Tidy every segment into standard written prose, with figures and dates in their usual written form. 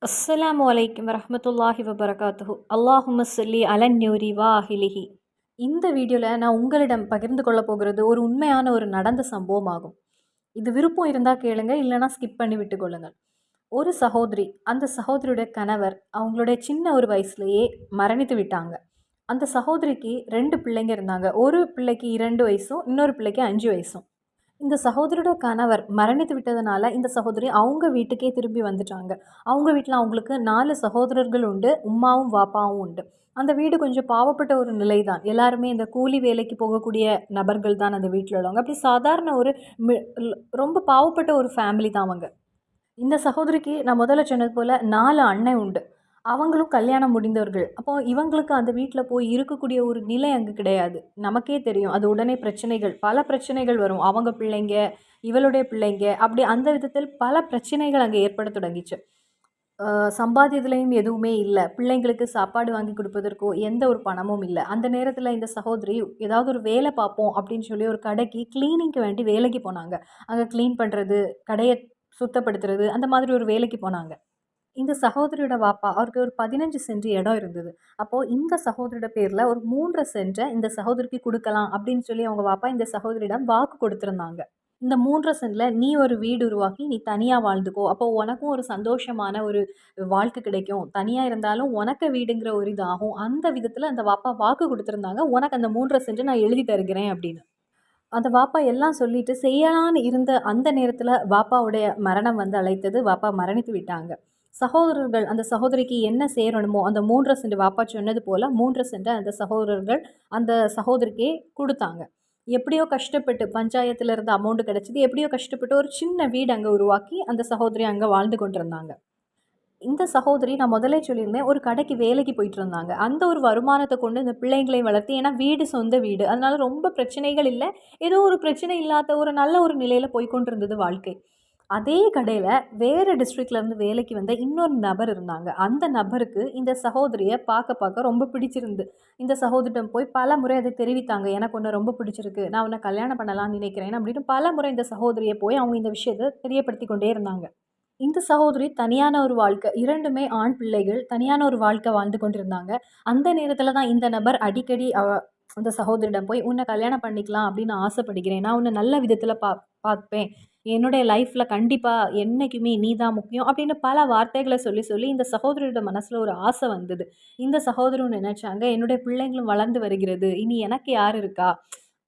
அஸ்ஸலாமு அலைக்கும் வரஹ்மத்துல்லாஹி வபரகாத்துஹு. அல்லாஹும்ம ஸல்லி அலன் நூரி வா அஹ்லிஹி. இந்த வீடியோவில் நான் உங்களிடம் பகிர்ந்து கொள்ள போகிறது ஒரு உண்மையான ஒரு நடந்த சம்பவம் ஆகும். இது விருப்பம் இருந்தால் கேளுங்க, இல்லைனா ஸ்கிப் பண்ணி விட்டு கொள்ளுங்கள். ஒரு சகோதரி, அந்த சகோதரியுடைய கணவர் அவங்களுடைய சின்ன ஒரு வயசுலேயே மரணித்து விட்டாங்க. அந்த சகோதரிக்கு 2 பிள்ளைங்க இருந்தாங்க. ஒரு பிள்ளைக்கு 2 வயசும், இன்னொரு பிள்ளைக்கு 5 வயசும். இந்த சகோதரியோட கணவர் மரணித்து விட்டதுனால இந்த சகோதரி அவங்க வீட்டுக்கே திரும்பி வந்துட்டாங்க. அவங்க வீட்டில் அவங்களுக்கு 4 சகோதரர்கள் உண்டு. உம்மாவும் வாப்பாவும் உண்டு. அந்த வீடு கொஞ்சம் பாவப்பட்ட ஒரு நிலை தான். எல்லாருமே இந்த கூலி வேலைக்கு போகக்கூடிய நபர்கள் தான் அந்த வீட்டில் உள்ளவங்க. அப்படி சாதாரண ஒரு மி ரொம்ப பாவப்பட்ட ஒரு ஃபேமிலி தான் அவங்க. இந்த சகோதரிக்கு நான் முதல்ல சொன்னது போல் 4 அண்ணன் உண்டு. அவங்களும் கல்யாணம் முடிந்தவர்கள். அப்போ இவங்களுக்கு அந்த வீட்ல போய் இருக்கக்கூடிய ஒரு நிலை அங்கே கிடையாது. நமக்கே தெரியும். அது உடனே பிரச்சனைகள், பல பிரச்சனைகள் வரும். அவங்க பிள்ளைங்க, இவளுடைய பிள்ளைங்க, அப்படி அந்த விதத்தில் பல பிரச்சனைகள் அங்கே ஏற்பட தொடங்கிச்சு. சம்பாத்தியத்துலேயும் எதுவுமே இல்ல. பிள்ளைங்களுக்கு சாப்பாடு வாங்கி கொடுப்பதற்கோ எந்த ஒரு பணமும் இல்ல. அந்த நேரத்தில இந்த சகோதரி ஏதாவது ஒரு வேலை பார்ப்போம் அப்படின்னு சொல்லி ஒரு கடைக்கு கிளீனிங்க்கு வேண்டி வேலைக்கு போனாங்க. அங்க கிளீன் பண்றது, கடைய சுத்தப்படுத்துறது, அந்த மாதிரி ஒரு வேலைக்கு போனாங்க. இந்த சகோதரியோட வாப்பா அவருக்கு ஒரு 15 சென்ட் இடம் இருந்தது. அப்போ இந்த சகோதரியோட பேர்ல ஒரு 3 சென்ட்ட இந்த சகோதரிக்கு குடுக்கலாம் அப்படின்னு சொல்லி அவங்க வாப்பா இந்த சகோதரியிடம் வாக்கு கொடுத்திருந்தாங்க. இந்த 3 சென்ட்ல நீ ஒரு வீடு உருவாக்கி நீ தனியா வாழ்ந்துக்கோ. அப்போ உனக்கும் ஒரு சந்தோஷமான ஒரு வாழ்க்கை கிடைக்கும். தனியா இருந்தாலும் உனக்கு வீடுங்கிற ஒரு இது ஆகும். அந்த விதத்துல அந்த வாப்பா வாக்கு குடுத்திருந்தாங்க. உனக்கு அந்த 3 சென்ட் நான் எழுதி தருகிறேன் அப்படின்னு. அந்த வாப்பா எல்லாம் சொல்லிட்டு செய்யலான்னு இருந்த அந்த நேரத்துல வாப்பாவுடைய மரணம் வந்து அழைத்தது. வாப்பா மரணித்து விட்டாங்க. சகோதரர்கள் அந்த சகோதரிக்கு என்ன சேரணுமோ அந்த 3 சென்ட் வாப்பா சொன்னது போல 3 சென்ட் அந்த சகோதரர்கள் அந்த சகோதரிக்கே குடுத்தாங்க. எப்படியோ கஷ்டப்பட்டு பஞ்சாயத்துல இருந்து அமௌண்ட் கிடைச்சது. எப்படியோ கஷ்டப்பட்டு ஒரு சின்ன வீடு அங்க உருவாக்கி அந்த சகோதரி அங்க வாழ்ந்து கொண்டிருந்தாங்க. இந்த சகோதரி நான் முதலே சொல்லியிருந்தேன், ஒரு கடைக்கு வேலைக்கு போயிட்டுருந்தாங்க. அந்த ஒரு வருமானத்த கொண்டு இந்த பிள்ளைங்களையும் வளர்த்து, ஏன்னா வீடு சொந்த வீடு. அதனால ரொம்ப பிரச்சனைகள் இல்ல. ஏதோ ஒரு பிரச்சனை இல்லாத ஒரு நல்ல ஒரு நிலையில போய்க்கொண்டிருந்தது வாழ்க்கை. அதே கடையில வேற டிஸ்ட்ரிக்ட்லேருந்து வேலைக்கு வந்த இன்னொரு நபர் இருந்தாங்க. அந்த நபருக்கு இந்த சகோதரிய பார்க்க ரொம்ப பிடிச்சிருந்து. இந்த சகோதரிடம் போய் பலமுறை அதை தெரிவித்தாங்க. "எனக்கு உன்ன ரொம்ப பிடிச்சிருக்கு. நான் உன்ன கல்யாணம் பண்ணலாம்னு நினைக்கிறேன்." அப்படின்னு பலமுறை இந்த சகோதரிய போய் அவங்க இந்த விஷயத்த தெரியப்படுத்திக் கொண்டே இருந்தாங்க. இந்த சகோதரி தனியான ஒரு வாழ்க்கை. 2மே ஆண் பிள்ளைகள். தனியான ஒரு வாழ்க்கை வாழ்ந்து கொண்டிருந்தாங்க. அந்த நேரத்தில தான் இந்த நபர் அடிக்கடி அந்த சகோதரியிடம் போய், "உன்ன கல்யாணம் பண்ணிக்கலாம் அப்படின்னு ஆசைப்படுகிறேன். நான் உன்ன நல்ல விதத்தில பார்ப்பேன். என்னுடைய லைஃப்ல கண்டிப்பா என்னைக்குமே நீ தான் முக்கியம்." அப்படின்னு பல வார்த்தைகள சொல்லி இந்த சகோதரியோட மனசுல ஒரு ஆசை வந்தது. இந்த சகோதரியும் நினைச்சாங்க, "என்னுடைய பிள்ளைங்களும் வளர்ந்து வருகிறது. இனி எனக்கு யார் இருக்கா?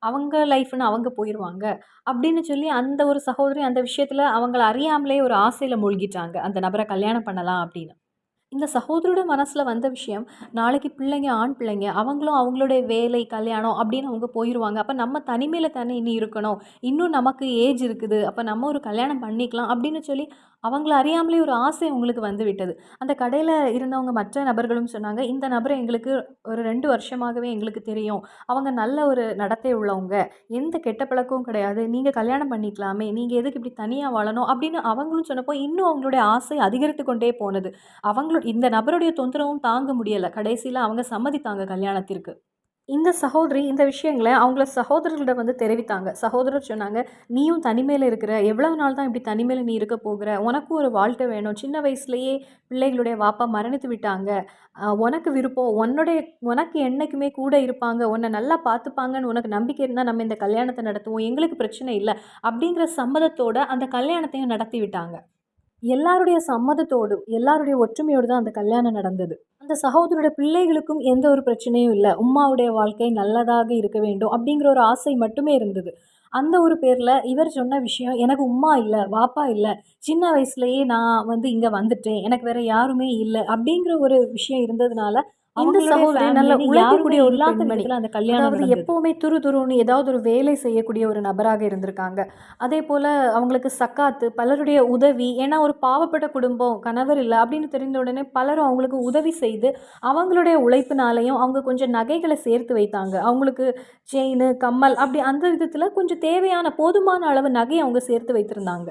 அவங்க லைஃப்ன்னு அவங்க போயிருவாங்க." அப்படின்னு சொல்லி அந்த ஒரு சகோதரி அந்த விஷயத்துல அவங்கள அறியாமலே ஒரு ஆசையில மூழ்கிட்டாங்க. அந்த நபர கல்யாணம் பண்ணலாம் அப்படின்னு. இந்த சகோதரியோட மனசுல வந்த விஷயம், நாளைக்கு பிள்ளைங்க, ஆண் பிள்ளைங்க, அவங்களும் அவங்களுடைய வேலை, கல்யாணம் அப்படின்னு அவங்க போயிருவாங்க. அப்ப நம்ம தனிமையில தானே இனி இருக்கணும். இன்னும் நமக்கு ஏஜ் இருக்குது. அப்ப நம்ம ஒரு கல்யாணம் பண்ணிக்கலாம் அப்படின்னு சொல்லி, அவங்கள அறியாமலே ஒரு ஆசை அவங்களுக்கு வந்து விட்டது. அந்த கடையில இருந்தவங்க மற்ற நபர்களும் சொன்னாங்க, "இந்த நபர எங்களுக்கு ஒரு 2 வருஷமாகவே எங்களுக்கு தெரியும். அவங்க நல்ல ஒரு நடத்தை உள்ளவங்க. எந்த கெட்ட பழக்கமும் கிடையாது. நீங்க கல்யாணம் பண்ணிக்கலாமே. நீங்க எதுக்கு இப்படி தனியா வாழணும்?" அப்படின்னு அவங்களும் சொன்னப்போ, இன்னும் அவங்களுடைய ஆசை அதிகரித்து கொண்டே போனது. இந்த நபருடைய தொந்தரவும் தாங்க முடியல. கடைசியில அவங்க சம்மதித்தாங்க கல்யாணத்திற்கு. இந்த சகோதரி இந்த விஷயங்கள அவங்கள சகோதரர்களிடம் வந்து தெரிவித்தாங்க. சகோதரர் சொன்னாங்க, "நீயும் தனிமையில இருக்கிற. எவ்வளவு நாள் தான் இப்படி தனிமையில நீ இருக்க போகுற? உனக்கும் ஒரு வாழ்க்கை வேணும். சின்ன வயசுலயே பிள்ளைகளுடைய வாப்பா மரணித்து விட்டாங்க. உனக்கு விருப்பம். உனக்கு என்னைக்குமே கூட இருப்பாங்க. உன்ன நல்லா பார்த்துப்பாங்கன்னு உனக்கு நம்பிக்கை இருந்தா நம்ம இந்த கல்யாணத்த நடத்துவோம். எங்களுக்கு பிரச்சனை இல்ல." அப்படிங்கிற சம்மதத்தோட அந்த கல்யாணத்தையும் நடத்தி விட்டாங்க. எல்லாருடைய சம்மதத்தோடு, எல்லாருடைய ஒற்றுமையோடு தான் அந்த கல்யாணம் நடந்தது. அந்த சகோதரியோட பிள்ளைகளுக்கும் எந்த ஒரு பிரச்சனையும் இல்ல. உம்மாவுடைய வாழ்க்கை நல்லதாக இருக்க வேண்டும் அப்படிங்கிற ஒரு ஆசை மட்டுமே இருந்தது. அந்த ஒரு பேர்ல இவர் சொன்ன விஷயம், "எனக்கு உம்மா இல்ல, வாப்பா இல்ல. சின்ன வயசுலயே நான் வந்து இங்க வந்துட்டேன். எனக்கு வேற யாருமே இல்ல." அப்படிங்கிற ஒரு விஷயம் இருந்ததுனால, இந்த சகோதரி நல்ல உழைக்கக்கூடிய ஒரு பெண்மணி. அந்த கல்யாணம் அதாவது நடந்தது. எப்பவுமே துருதுருன்னு ஏதாவது ஒரு வேலை செய்யக்கூடிய ஒரு நபராக இருந்திருக்காங்க. அதேபோல அவங்களுக்கு சக்காத்து, பலருடைய உதவி, ஏன்னா ஒரு பாவப்பட்ட குடும்பம், கணவர் இல்ல அப்படின்னு தெரிந்த உடனே பலரும் அவங்களுக்கு உதவி செய்து, அவங்களுடைய உழைப்பினாலயும் அவங்க கொஞ்சம் நகைகள சேர்த்து வைத்தாங்க. அவங்களுக்கு செயினு, கம்மல் அப்படி அந்த விதத்தில கொஞ்சம் தேவையான போதுமான அளவு நகைய அவங்க சேர்த்து வைத்திருந்தாங்க.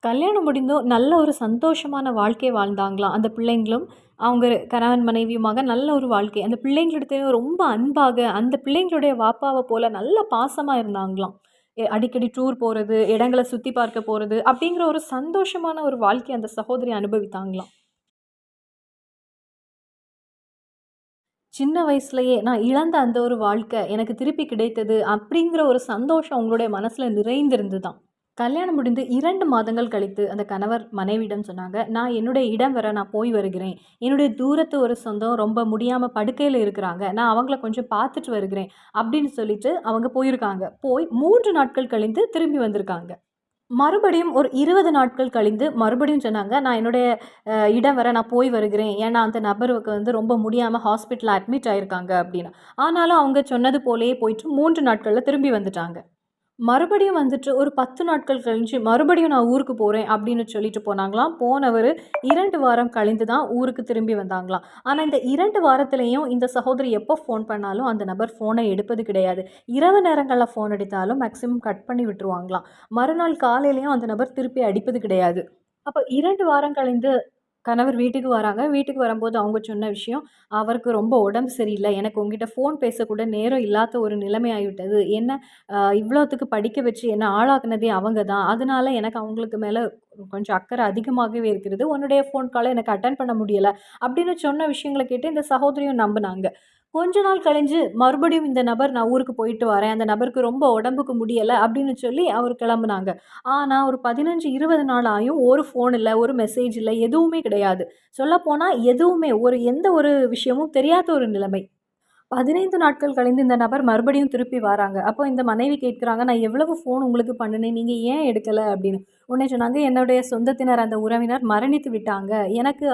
கல்யாணம் முடிந்தும் நல்ல ஒரு சந்தோஷமான வாழ்க்கை வாழ்ந்தாங்களாம். அந்த பிள்ளைங்களும், அவங்க கணவன் மனைவியுமாக நல்ல ஒரு வாழ்க்கை. அந்த பிள்ளைங்களிடத்திலும் ரொம்ப அன்பாக, அந்த பிள்ளைங்களுடைய வாப்பாவ போல நல்ல பாசமா இருந்தாங்களாம். அடிக்கடி டூர் போறது, இடங்கள சுத்தி பார்க்க போறது, அப்படிங்கிற ஒரு சந்தோஷமான ஒரு வாழ்க்கைய அந்த சகோதரி அனுபவித்தாங்களாம். சின்ன வயசுலயே நான் இழந்த அந்த ஒரு வாழ்க்கை எனக்கு திருப்பி கிடைத்தது அப்படிங்கிற ஒரு சந்தோஷம் அவங்களுடைய மனசுல நிறைந்திருந்துதாம். கல்யாணம் முடிந்து 2 மாதங்கள் கழித்து அந்த கணவர் மனைவியிடம் சொன்னாங்க, "நான் என்னுடைய இடம் வரை நான் போய் வருகிறேன். என்னுடைய தூரத்து ஒரு சொந்தம் ரொம்ப முடியாம படுக்கையில இருக்கிறாங்க. நான் அவங்கள கொஞ்சம் பார்த்துட்டு வருகிறேன்." அப்படின்னு சொல்லிட்டு அவங்க போயிருக்காங்க. போய் 3 நாட்கள் கழிந்து திரும்பி வந்திருக்காங்க. மறுபடியும் ஒரு 20 நாட்கள் கழிந்து மறுபடியும் சொன்னாங்க, "நான் என்னுடைய இடம் வரை நான் போய் வருகிறேன். ஏன்னா அந்த நபருக்கு வந்து ரொம்ப முடியாம ஹாஸ்பிட்டல்ல அட்மிட் ஆயிருக்காங்க." அப்படின்னு. ஆனாலும் அவங்க சொன்னது போலயே போயிட்டு 3 நாட்கள்ல திரும்பி வந்துட்டாங்க. மறுபடியும் வந்துட்டு ஒரு 10 நாட்கள் கழிஞ்சு மறுபடியும் நான் ஊருக்கு போறேன் அப்படின்னு சொல்லிட்டு போனாங்களாம். போனவரு 2 வாரம் கழிந்து தான் ஊருக்கு திரும்பி வந்தாங்களாம். ஆனா இந்த 2 வாரத்திலயும் இந்த சகோதரி எப்போ ஃபோன் பண்ணாலும் அந்த நபர் ஃபோனை எடுப்பது கிடையாது. இரவு நேரங்கள்ல ஃபோன் அடித்தாலும் மேக்ஸிமம் கட் பண்ணி விட்டுருவாங்களாம். மறுநாள் காலையிலயும் அந்த நபர் திருப்பி அடிப்பது கிடையாது. அப்ப 2 வாரம் கழிந்து கணவர் வீட்டுக்கு வராங்க. வீட்டுக்கு வரும்போது அவங்க சொன்ன விஷயம், அவருக்கு ரொம்ப உடம்பு சரியில்ல. எனக்கு உன்கிட்ட ஃபோன் பேசக்கூட நேரம் இல்லாத ஒரு நிலைமை ஆகிவிட்டது. என்ன இவ்வளோத்துக்கு படிக்க வச்சு என்ன ஆளாக்குனதே அவங்க தான். அதனால எனக்கு அவங்களுக்கு மேல கொஞ்சம் அக்கறை அதிகமாகவே இருக்கிறது. உன்னுடைய ஃபோன் கால எனக்கு அட்டெண்ட் பண்ண முடியல. அப்படின்னு சொன்ன விஷயங்கள கேட்டு இந்த சகோதரியும் நம்புனாங்க. கொஞ்ச நாள் கழிஞ்சு மறுபடியும் இந்த நபர் நான் ஊருக்கு போயிட்டு வரேன். அந்த நபருக்கு ரொம்ப உடம்புக்கு முடியல அப்படின்னு சொல்லி அவர் கிளம்புனாங்க. ஆனா ஒரு 15, 20 நாள் ஆயும் ஒரு ஃபோன் இல்ல, ஒரு மெசேஜ் இல்ல, எதுவுமே கிடையாது. சொல்லப்போனா எதுவுமே எந்த ஒரு விஷயமும் தெரியாத ஒரு நிலைமை. 15 நாட்கள் கழிந்து இந்த நபர் மறுபடியும் திருப்பி வராங்க. அப்போ இந்த மனைவி கேட்குறாங்க, "நான் எவ்வளவு ஃபோன் உங்களுக்கு பண்ணுனேன். நீங்க ஏன் எடுக்கல?" அப்படின்னு. உடனே சொன்னாங்க, "என்னுடைய சொந்தத்தினர் அந்த உறவினர் மரணித்து விட்டாங்க. எனக்கு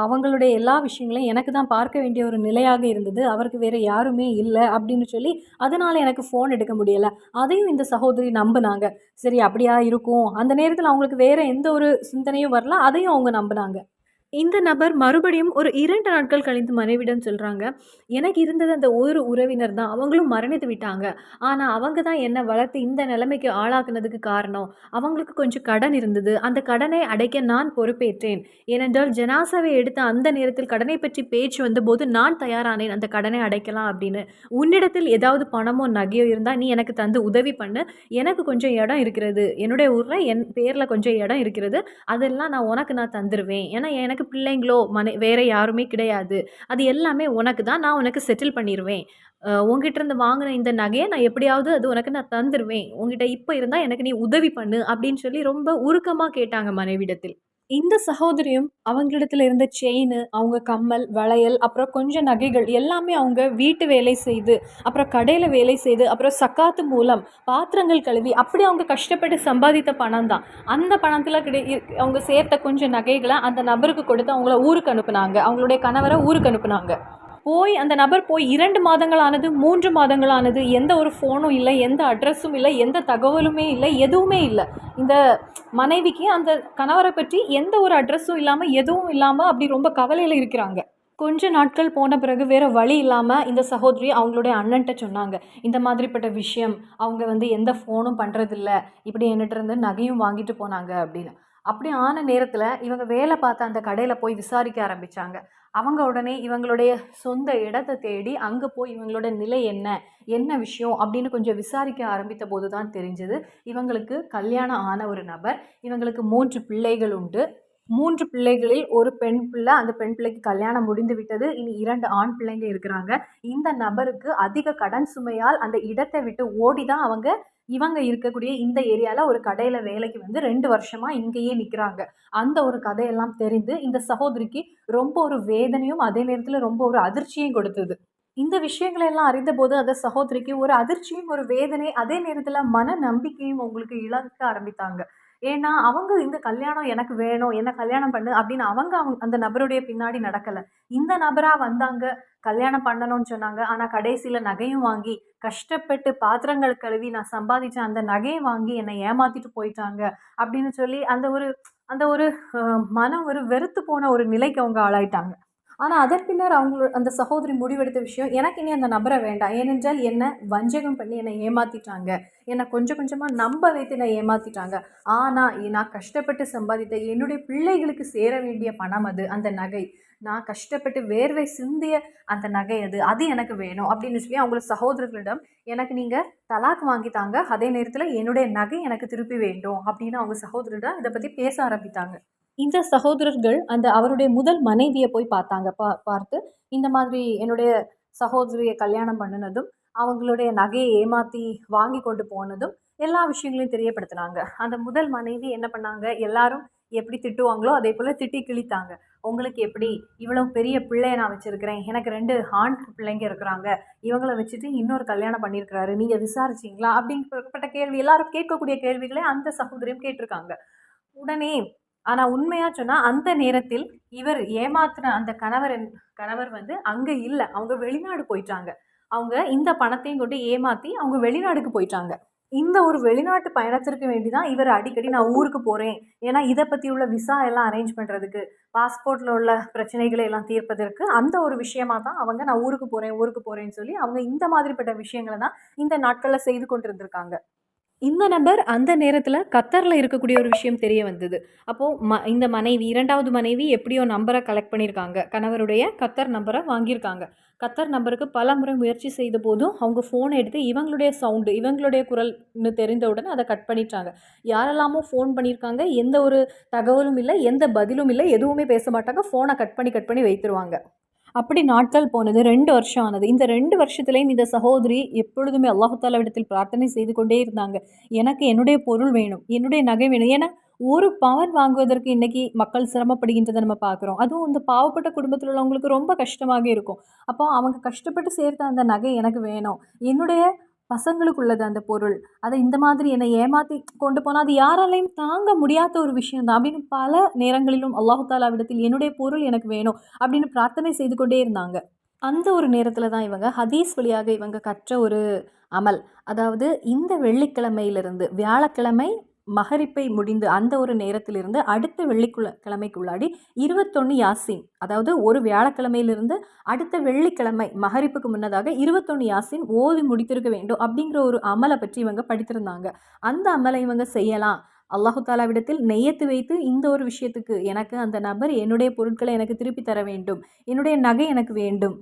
அவங்களுடைய எல்லா விஷயங்களையும் எனக்கு தான் பார்க்க வேண்டிய ஒரு நிலையாக இருந்தது. அவருக்கு வேற யாருமே இல்ல." அப்படின்னு சொல்லி, "அதனால எனக்கு ஃபோன் எடுக்க முடியல." அதையும் இந்த சகோதரி நம்புனாங்க. சரி அப்படியா இருக்கும். அந்த நேரத்தில அவங்களுக்கு வேற எந்த ஒரு சிந்தனையும் வரல. அதையும் அவங்க நம்புனாங்க. இந்த நபர் மறுபடியும் ஒரு 2 நாட்கள் கழித்து மனைவியிடம் சொல்றாங்க, "எனக்கு இருந்தது அந்த ஒரு உறவினர் தான். அவங்களும் மரணித்து விட்டாங்க. ஆனா, அவங்க தான் என்ன வளர்த்து இந்த நிலைமைக்கு ஆளாக்குனதுக்கு காரணம். அவங்களுக்கு கொஞ்சம் கடன் இருந்தது. அந்த கடனை அடைக்க நான் பொறுப்பேற்றேன். ஏனென்றால் ஜனாசாவை எடுத்த அந்த நேரத்தில் கடனை பற்றி பேச்சு வந்தபோது நான் தயாரானேன் அந்த கடனை அடைக்கலாம் அப்படின்னு. உன்னிடத்தில் ஏதாவது பணமோ, நகையோ இருந்தா நீ எனக்கு தந்து உதவி பண்ணு. எனக்கு கொஞ்சம் இடம் இருக்கிறது. என்னுடைய ஊர்ல என் பேர்ல கொஞ்சம் இடம் இருக்கிறது. அதெல்லாம் நான் உனக்கு தந்துருவேன். ஏன்னா எனக்கு பிள்ளைங்களோ, வேற யாருமே கிடையாது. அது எல்லாமே உனக்கு தான். நான் உனக்கு செட்டில் பண்ணிருவேன். உன்கிட்ட இருந்து வாங்குன இந்த நகைய நான் எப்படியாவது அது உனக்கு நான் தந்துருவேன். உன்கிட்ட இப்ப இருந்தா எனக்கு நீ உதவி பண்ணு." அப்படின்னு சொல்லி ரொம்ப உருக்கமா கேட்டாங்க மனைவியிடத்தில். இந்த சகோதரியும் அவங்களிடத்துல இருந்த செயினு, அவங்க கம்மல், வளையல், அப்புறம் கொஞ்சம் நகைகள் எல்லாமே அவங்க வீட்டு வேலை செய்து, அப்புறம் கடையில வேலை செய்து, அப்புறம் சக்காத்து மூலம் பாத்திரங்கள் கழுவி, அப்படி அவங்க கஷ்டப்பட்டு சம்பாதித்த பணம் தான். அந்த பணத்துல அவங்க சேர்த்த கொஞ்சம் நகைகள அந்த நபருக்கு கொடுத்து அவங்கள ஊருக்கு அனுப்புனாங்க. அவங்களுடைய கணவர ஊருக்கு அனுப்புனாங்க. அந்த நபர் போய் 2 மாதங்கள் ஆனது, 3 மாதங்கள் ஆனது. எந்த ஒரு ஃபோனும் இல்ல, எந்த அட்ரஸும் இல்ல, எந்த தகவலுமே இல்ல, எதுவுமே இல்ல. இந்த மனைவிக்கு அந்த கணவர பற்றி எந்த ஒரு அட்ரஸும் இல்லாம, எதுவும் இல்லாம அப்படி ரொம்ப கவலையில இருக்கிறாங்க. கொஞ்ச நாட்கள் போன பிறகு வேற வழி இல்லாம இந்த சகோதரி அவங்களுடைய அண்ணன்ட்ட சொன்னாங்க. இந்த மாதிரிப்பட்ட விஷயம். அவங்க வந்து எந்த ஃபோனும் பண்றதில்ல. இப்படி என்கிட்ட இருந்து நகையும் வாங்கிட்டு போனாங்க அப்படின்னு. அப்படி ஆன நேரத்தில இவங்க வேலை பார்த்த அந்த கடையில போய் விசாரிக்க ஆரம்பிச்சாங்க. அவங்க உடனே இவங்களுடைய சொந்த இடத்த தேடி அங்க போய் இவங்களோட நிலை என்ன? என்ன விஷயம்? அப்படின்னு கொஞ்சம் விசாரிக்க ஆரம்பித்த போது தான் தெரிஞ்சது. இவங்களுக்கு கல்யாணம் ஆன ஒரு நபர். இவங்களுக்கு 3 பிள்ளைகள் உண்டு. 3 பிள்ளைகளில் 1 பெண் பிள்ளை. அந்த பெண் பிள்ளைக்கு கல்யாணம் முடிந்து விட்டது. இனி 2 ஆண் பிள்ளைங்க இருக்கிறாங்க. இந்த நபருக்கு அதிக கடன் சுமையால் அந்த இடத்தை விட்டு ஓடி தான் இவங்க இருக்கக்கூடிய இந்த ஏரியால ஒரு கடையில வேலைக்கு வந்து 2 வருஷமா இங்கேயே நிக்கிறாங்க. அந்த ஒரு கதையெல்லாம் தெரிந்து இந்த சகோதரிக்கு ரொம்ப ஒரு வேதனையும், அதே நேரத்தில ரொம்ப ஒரு அதிர்ச்சியும் கொடுத்தது. இந்த விஷயங்களை எல்லாம் அறிந்தபோது அந்த சகோதரிக்கு ஒரு அதிர்ச்சியும், ஒரு வேதனை, அதே நேரத்தில மன நம்பிக்கையும் அவங்களுக்கு இழக்க ஆரம்பித்தாங்க. ஏன்னா, அவங்க இந்த கல்யாணம் எனக்கு வேணும், என்ன கல்யாணம் பண்ணு அப்படின்னு அவங்க அந்த நபருடைய பின்னாடி நடக்கல. இந்த நபரா வந்தாங்க, கல்யாணம் பண்ணணும்னு சொன்னாங்க. ஆனா கடைசியில நகையும் வாங்கி, கஷ்டப்பட்டு பாத்திரங்கள் கழுவி நான் சம்பாதிச்ச அந்த நகையும் வாங்கி என்னை ஏமாத்திட்டு போயிட்டாங்க அப்படின்னு சொல்லி அந்த ஒரு மனம் ஒரு வெறுத்து போன ஒரு நிலைக்கு அவங்க ஆளாயிட்டாங்க. ஆனா, அதன் பின்னர் அந்த சகோதரி முடிவெடுத்த விஷயம், எனக்கு இனி அந்த நபர வேண்டாம். ஏனென்றால் என்ன வஞ்சகம் பண்ணி என்னை ஏமாத்திட்டாங்க. என்ன கொஞ்சம் கொஞ்சமா நம்ப வைத்து என்னை ஏமாத்திட்டாங்க. ஆனா, நான் கஷ்டப்பட்டு சம்பாதித்த என்னுடைய பிள்ளைகளுக்கு சேர வேண்டிய பணம் அது, அந்த நகை. நான் கஷ்டப்பட்டு வேர்வை சிந்திய அந்த நகை அது. அது எனக்கு வேணும் அப்படின்னு சொல்லி அவங்கள சகோதரர்களிடம், எனக்கு நீங்க தலாக் வாங்கி தாங்க. அதே நேரத்தில என்னுடைய நகை எனக்கு திருப்பி வேண்டும் அப்படின்னு அவங்க சகோதரரிடம் இத பத்தி பேச ஆரம்பித்தாங்க. இந்த சகோதரர்கள் அவருடைய முதல் மனைவிய போய் பார்த்தாங்க. பார்த்து இந்த மாதிரி என்னுடைய சகோதரியை கல்யாணம் பண்ணினதும், அவங்களுடைய நகையை ஏமாற்றி வாங்கி கொண்டு போனதும், எல்லா விஷயங்களையும் தெரியப்படுத்தினாங்க. அந்த முதல் மனைவி என்ன பண்ணாங்க, எல்லாரும் எப்படி திட்டுவாங்களோ அதே போல் திட்டி கிழித்தாங்க. உங்களுக்கு எப்படி, இவ்வளோ பெரிய பிள்ளைய நான் வச்சுருக்கிறேன், எனக்கு 2 ஆண் பிள்ளைங்க இருக்கிறாங்க, இவங்கள வச்சுட்டு இன்னொரு கல்யாணம் பண்ணியிருக்கிறாரு, நீங்கள் விசாரிச்சிங்களா அப்படிங்கப்பட்ட கேள்வி, எல்லாரும் கேட்கக்கூடிய கேள்விகளை அந்த சகோதரியும் கேட்டிருக்காங்க. உடனே ஆனால் உண்மையாக சொன்னால் அந்த நேரத்தில் இவர் ஏமாத்தின அந்த கணவர் வந்து அங்கே இல்லை, அவங்க வெளிநாடு போயிட்டாங்க. அவங்க இந்த பணத்தையும் கொண்டு ஏமாற்றி அவங்க வெளிநாடுக்கு போயிட்டாங்க. இந்த ஒரு வெளிநாட்டு பயணத்திற்கு வேண்டி தான் இவர் அடிக்கடி நான் ஊருக்கு போகிறேன், ஏன்னா இதை பற்றி உள்ள விசா எல்லாம் அரேஞ்ச் பண்ணுறதுக்கு, பாஸ்போர்ட்டில் உள்ள பிரச்சனைகளை எல்லாம் தீர்ப்பதற்கு அந்த ஒரு விஷயமாக தான் அவங்க நான் ஊருக்கு போகிறேன்னு சொல்லி அவங்க இந்த மாதிரிப்பட்ட விஷயங்களை தான் இந்த நாட்களில் செய்து கொண்டிருந்திருக்காங்க. இந்த நபர் அந்த நேரத்தில் கத்தரில் இருக்கக்கூடிய ஒரு விஷயம் தெரிய வந்தது. அப்போது இந்த மனைவி, 2வது மனைவி எப்படியோ நம்பரை கலெக்ட் பண்ணியிருக்காங்க, கணவருடைய கத்தர் நம்பரை வாங்கியிருக்காங்க. கத்தர் நம்பருக்கு பல முறை முயற்சி செய்த போதும் அவங்க ஃபோனை எடுத்து இவங்களுடைய சவுண்டு, இவங்களுடைய குரல்னு தெரிந்தவுடனே அதை கட் பண்ணிட்டாங்க. யாரெல்லாமோ ஃபோன் பண்ணியிருக்காங்க, எந்த ஒரு தகவலும் இல்லை, எந்த பதிலும் இல்லை, எதுவுமே பேச மாட்டாங்க, ஃபோனை கட் பண்ணி வைத்துருவாங்க. அப்படி நாட்கள் போனது. 2 வருஷம் ஆனது. இந்த 2 வருஷத்துலேயும் இந்த சகோதரி எப்பொழுதுமே அல்லாஹு தாலாவிடத்தில் பிரார்த்தனை செய்து கொண்டே இருந்தாங்க. எனக்கு என்னுடைய பொருள் வேணும், என்னுடைய நகை வேணும். ஏன்னா ஒரு பவன் வாங்குவதற்கு இன்றைக்கி மக்கள் சிரமப்படுகின்றதை நம்ம பார்க்குறோம். அதுவும் இந்த பாவப்பட்ட குடும்பத்தில் உள்ளவங்களுக்கு ரொம்ப கஷ்டமாக இருக்கும். அப்போ அவங்க கஷ்டப்பட்டு சேர்த்த அந்த நகை எனக்கு வேணும், என்னுடைய பசங்களுக்கு உள்ளது அந்த பொருள், அதை இந்த மாதிரி என்னை ஏமாற்றி கொண்டு போனால் அது யாராலையும் தாங்க முடியாத ஒரு விஷயம் தான் அப்படின்னு பல நேரங்களிலும் அல்லாஹு தாலாவிடத்தில் என்னுடைய பொருள் எனக்கு வேணும் அப்படின்னு பிரார்த்தனை செய்து கொண்டே இருந்தாங்க. அந்த ஒரு நேரத்தில் தான் இவங்க ஹதீஸ் வழியாக இவங்க கற்ற ஒரு அமல், அதாவது இந்த வெள்ளிக்கிழமையிலிருந்து வியாழக்கிழமை மகரிப்பை முடிந்து அந்த ஒரு நேரத்திலிருந்து அடுத்த கிழமைக்குள்ளாடி 21 யாசின், அதாவது ஒரு வியாழக்கிழமையிலிருந்து அடுத்த வெள்ளிக்கிழமை மகரிப்புக்கு முன்னதாக 21 யாசின் ஓதி முடித்திருக்க வேண்டும் அப்படிங்கிற ஒரு அமலை பற்றி இவங்க படித்திருந்தாங்க. அந்த அமலை இவங்க செய்யலாம். அல்லாஹு தாலாவிடத்தில் நெய்யத்து வைத்து இந்த ஒரு விஷயத்துக்கு, எனக்கு அந்த நபர் என்னுடைய பொருட்களை எனக்கு திருப்பி தர வேண்டும், என்னுடைய நகை எனக்கு வேண்டும்,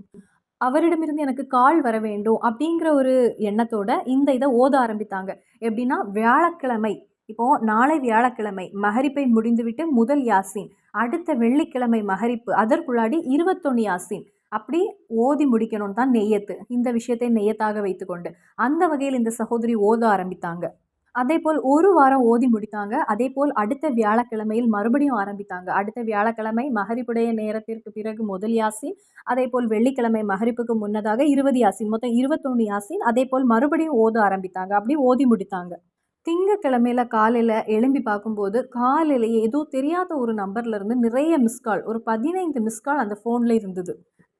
அவரிடமிருந்து எனக்கு கால் வர வேண்டும் அப்படிங்கிற ஒரு எண்ணத்தோட இந்த இதை ஓத ஆரம்பித்தாங்க. எப்படின்னா வியாழக்கிழமை, இப்போது நாளை வியாழக்கிழமை மகரிப்பை முடிந்துவிட்டு முதல் யாசின், அடுத்த வெள்ளிக்கிழமை மகரிப்பு, அதற்குள்ளாடி 21 யாசின் அப்படி ஓதி முடிக்கணும்னு தான் நெய்யத்து. இந்த விஷயத்தை நெய்யத்தாக வைத்துக்கொண்டு அந்த வகையில் இந்த சகோதரி ஓத ஆரம்பித்தாங்க. அதேபோல் ஒரு வாரம் ஓதி முடித்தாங்க. அதேபோல் அடுத்த வியாழக்கிழமையில் மறுபடியும் ஆரம்பித்தாங்க. அடுத்த வியாழக்கிழமை மகரிப்புடைய நேரத்திற்கு பிறகு முதல் யாசின், அதேபோல் வெள்ளிக்கிழமை மகரிப்புக்கு முன்னதாக 20 யாசின், மொத்தம் 21 யாசின். அதேபோல் மறுபடியும் ஓத ஆரம்பித்தாங்க. அப்படி ஓதி முடித்தாங்க. திங்கக்கிழமையில காலையில் எழும்பி பார்க்கும்போது காலையிலேயே ஏதோ தெரியாத ஒரு நம்பர்லேருந்து நிறைய மிஸ்கால், ஒரு 15 மிஸ்கால் அந்த ஃபோனில் இருந்தது.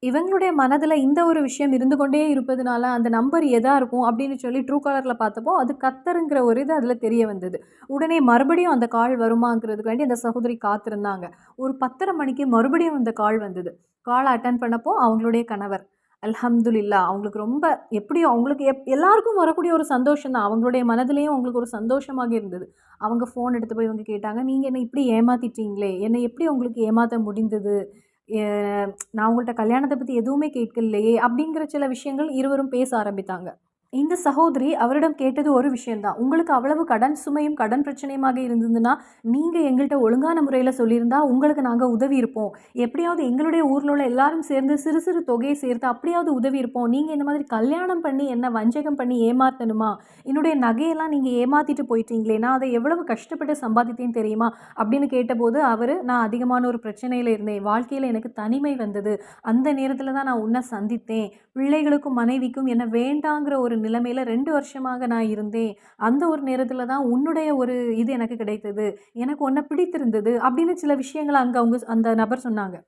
இவங்களுடைய மனதில் இந்த ஒரு விஷயம் இருந்து கொண்டே இருப்பதுனால அந்த நம்பர் எதாக இருக்கும் அப்படின்னு சொல்லி ட்ரூ காலரில் பார்த்தப்போ அது கத்தருங்கிற ஒரு இது அதில் தெரிய வந்தது. உடனே மறுபடியும் அந்த கால் வருமாங்கிறதுக்கு வேண்டி அந்த சகோதரி காத்திருந்தாங்க. ஒரு 10:30 மணிக்கு மறுபடியும் அந்த கால் வந்தது. காலை அட்டன் பண்ணப்போ அவங்களுடைய கணவர், அல்ஹம்துலில்லா, அவங்களுக்கு ரொம்ப எப்படியோ அவங்களுக்கு எல்லாருக்கும் வரக்கூடிய ஒரு சந்தோஷம் தான், அவங்களுடைய மனதிலையும் அவங்களுக்கு ஒரு சந்தோஷமாக இருந்தது. அவங்க ஃபோன் எடுத்து போய் இவங்க கேட்டாங்க, நீங்கள் என்னை இப்படி ஏமாற்றிட்டீங்களே, என்னை எப்படி உங்களுக்கு ஏமாற்ற முடிந்தது, நான் உங்கள்கிட்ட கல்யாணத்தை பற்றி எதுவுமே கேட்கலையே அப்படிங்கிற சில விஷயங்கள் இருவரும் பேச ஆரம்பித்தாங்க. இந்த சகோதரி அவரிடம் கேட்டது ஒரு விஷயந்தான், உங்களுக்கு அவ்வளவு கடன் சுமையும் கடன் பிரச்சனையுமாக இருந்ததுன்னா நீங்கள் எங்கள்கிட்ட ஒழுங்கான முறையில் சொல்லியிருந்தா உங்களுக்கு நாங்கள் உதவி இருப்போம், எப்படியாவது எங்களுடைய ஊரில் உள்ள எல்லாரும் சேர்ந்து சிறு சிறு தொகையை சேர்த்து அப்படியாவது உதவி இருப்போம், நீங்கள் இந்த மாதிரி கல்யாணம் பண்ணி என்ன வஞ்சகம் பண்ணி ஏமாற்றணுமா, என்னுடைய நகையெல்லாம் நீங்கள் ஏமாற்றிட்டு போயிட்டீங்களே, நான் அதை எவ்வளவு கஷ்டப்பட்டு சம்பாதித்தேன்னு தெரியுமா அப்படின்னு கேட்டபோது அவர், நான் அதிகமான ஒரு பிரச்சனையில் இருந்தேன், வாழ்க்கையில் எனக்கு தனிமை வந்தது, அந்த நேரத்தில் தான் நான் உன்னை சந்தித்தேன், பிள்ளைகளுக்கும் மனைவிக்கும் என்ன வேண்டாங்கிற ஒரு நிலைமையில் 2 வருஷமாக நான் இருந்தேன், அந்த ஒரு நேரத்தில் தான் உன்னுடைய ஒரு இது எனக்கு கிடைத்தது, எனக்கு உன்னை பிடித்திருந்தது அப்படின்னு சில விஷயங்களை அவங்க அந்த நபர் சொன்னாங்க.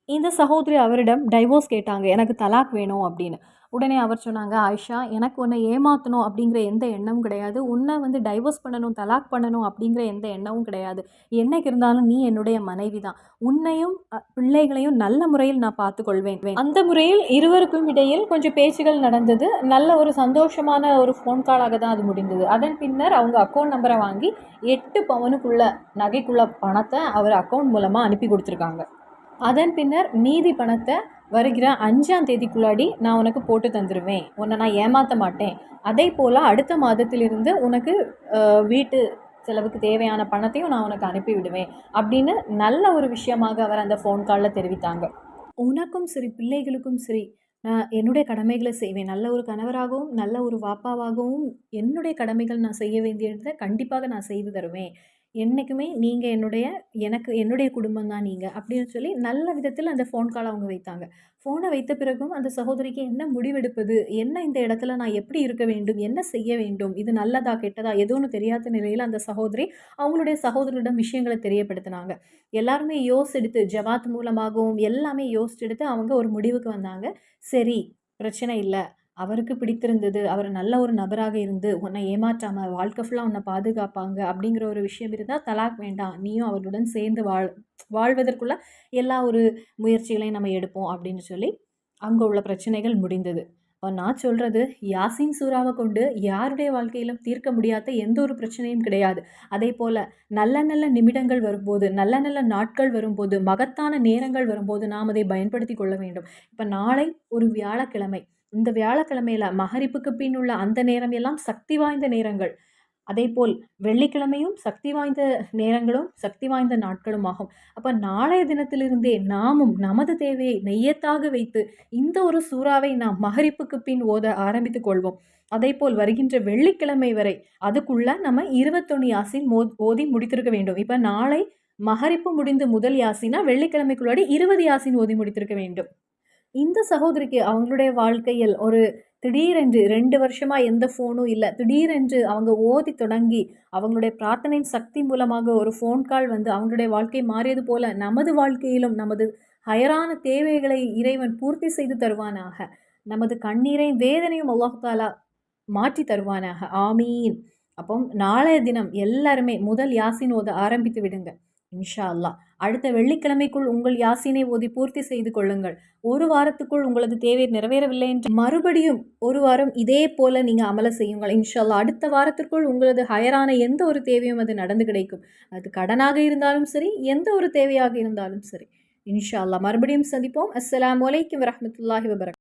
இந்த சகோதரி அவரிடம் டைவோர்ஸ் கேட்டாங்க, எனக்கு தலாக் வேணும் அப்படின்னு. உடனே அவர் சொன்னாங்க, ஆயிஷா, எனக்கு உன்னை ஏமாற்றணும் அப்படிங்கிற எந்த எண்ணமும் கிடையாது, உன்னை வந்து டைவோர்ஸ் பண்ணணும் தலாக் பண்ணணும் அப்படிங்கிற எந்த எண்ணமும் கிடையாது, என்னைக்கு இருந்தாலும் நீ என்னுடைய மனைவி தான், உன்னையும் பிள்ளைகளையும் நல்ல முறையில் நான் பார்த்துக்கொள்வேன். அந்த முறையில் இருவருக்கும் இடையில் கொஞ்சம் பேச்சுகள் நடந்தது. நல்ல ஒரு சந்தோஷமான ஒரு ஃபோன் காலாக தான் அது முடிந்தது. அதன் பின்னர் அவங்க அக்கௌண்ட் நம்பரை வாங்கி 8 பவுனுக்குள்ள நகைக்குள்ள பணத்தை அவர் அக்கௌண்ட் மூலமாக அனுப்பி கொடுத்துருக்காங்க. அதன் பின்னர் மீதி பணத்தை வருகிற 5ஆம் தேதிக்குள்ளாடி நான் உனக்கு போட்டு தந்துடுவேன், உன்னை நான் ஏமாற்ற மாட்டேன், அதே போல் அடுத்த மாதத்திலிருந்து உனக்கு வீட்டு செலவுக்கு தேவையான பணத்தையும் நான் உனக்கு அனுப்பி விடுவேன் அப்படின்னு நல்ல ஒரு விஷயமாக அவர் அந்த ஃபோன் காலில் தெரிவித்தாங்க. உனக்கும் சரி பிள்ளைகளுக்கும் சரி நான் என்னுடைய கடமைகளை செய்வேன். நல்ல ஒரு கணவராகவும், நல்ல ஒரு வாப்பாவாகவும் என்னுடைய கடமைகள் நான் செய்ய வேண்டியத கண்டிப்பாக நான் செய்து தருவேன். என்னைக்குமே நீங்க எனக்கு என்னுடைய குடும்பம் தான் நீங்க. அப்படின்னு சொல்லி நல்ல விதத்தில அந்த ஃபோன் கால அவங்க வைத்தாங்க. ஃபோன வைத்த பிறகும் அந்த சகோதரிக்கு என்ன முடிவெடுப்பது? என்ன இந்த இடத்துல நான் எப்படி இருக்க வேண்டும்? என்ன செய்ய வேண்டும்? இது நல்லதா? கெட்டதா? எதுவும் தெரியாத நிலையில அந்த சகோதரி அவங்களுடைய சகோதரரிடம் விஷயங்கள தெரியப்படுத்தினாங்க. எல்லாருமே யோசெடுத்து ஜமாத் மூலமாகவும் எல்லாமே யோசிச்செடுத்து அவங்க ஒரு முடிவுக்கு வந்தாங்க. சரி, பிரச்சனை இல்ல. அவருக்கு பிடித்திருந்தது. அவர் நல்ல ஒரு நபராக இருந்து, உன்னை ஏமாற்றாம, வாழ்க்கை ஃபுல்லா உன்ன பாதுகாப்பாங்க அப்படிங்கிற ஒரு விஷயம் இருந்தா, தலாக் வேண்டாம். நீயும் அவருடன் சேர்ந்து வாழ்வதற்குள்ள எல்லா ஒரு முயற்சிகளையும் நம்ம எடுப்போம் அப்படின்னு சொல்லி, அங்க உள்ள பிரச்சனைகள் முடிந்தது. நான் சொல்றது, யாசீன் சூறாவ கொண்டு யாருடைய வாழ்க்கையிலும் தீர்க்க முடியாத எந்த ஒரு பிரச்சனையும் கிடையாது. அதேபோல நல்ல நல்ல நிமிடங்கள் வரும்போது, நல்ல நல்ல நாட்கள் வரும்போது, மகத்தான நேரங்கள் வரும்போது நாம் அதை பயன்படுத்திக் கொள்ள வேண்டும். இப்ப நாளை ஒரு வியாழக்கிழமை. இந்த வியாழக்கிழமையில மகரிப்புக்கு பின் உள்ள அந்த நேரம் எல்லாம் சக்தி வாய்ந்த நேரங்கள். அதேபோல் வெள்ளிக்கிழமையும் சக்தி வாய்ந்த நேரங்களும், சக்தி வாய்ந்த நாட்களும் ஆகும். அப்ப நாளைய தினத்திலிருந்தே நாமும் நமது தேவையை நெய்யத்தாக வைத்து, இந்த ஒரு சூறாவை நாம் மகரிப்புக்கு பின் ஓத ஆரம்பித்துக் கொள்வோம். அதேபோல் வருகின்ற வெள்ளிக்கிழமை வரை, அதுக்குள்ள நம்ம 21 யாசீன் ஓதி முடித்திருக்க வேண்டும். இப்ப நாளை மகரிப்பு முடிந்து முதல் யாசீனா, வெள்ளிக்கிழமைக்குள்ளாடி 20 யாசீன் ஓதி முடித்திருக்க வேண்டும். இந்த சகோதரிக்கு அவங்களுடைய வாழ்க்கையில் ஒரு திடீரென்று 2 வருஷமா எந்த ஃபோனும் இல்ல. திடீரென்று அவங்க ஓதி தொடங்கி, அவங்களுடைய பிரார்த்தனையின் சக்தி மூலமாக ஒரு ஃபோன் கால் வந்து அவங்களுடைய வாழ்க்கை மாறியது போல, நமது வாழ்க்கையிலும் நமது ஹயரான தேவைகளை இறைவன் பூர்த்தி செய்து தருவானாக. நமது கண்ணீரையும், வேதனையும் அல்லாஹ் தஆலா மாற்றி தருவானாக. ஆமீன். அப்போ நாளைய தினம் எல்லாருமே முதல் யாசீன் ஓத ஆரம்பித்து விடுங்க. இன்ஷா அல்லாஹ். அடுத்த வெள்ளிக்கிழமைக்குள் உங்கள் யாசீனை ஓதி பூர்த்தி செய்து கொள்ளுங்கள். 1 வாரத்துக்குள் உங்களது தேவை நிறைவேறவில்லை என்று மறுபடியும் 1 வாரம் இதே போல நீங்க அமல செய்யுங்கள். இன்ஷா அல்லாஹ். அடுத்த வாரத்திற்குள் உங்களது ஹயரான எந்த ஒரு தேவையும் அது நடந்து கிடைக்கும். அது கடனாக இருந்தாலும் சரி, எந்த ஒரு தேவையாக இருந்தாலும் சரி. இன்ஷா அல்லாஹ். மறுபடியும் சந்திப்போம். அஸ்ஸலாமு அலைக்கும் வரஹ்மத்துல்லாஹி வபரகாத்துஹு.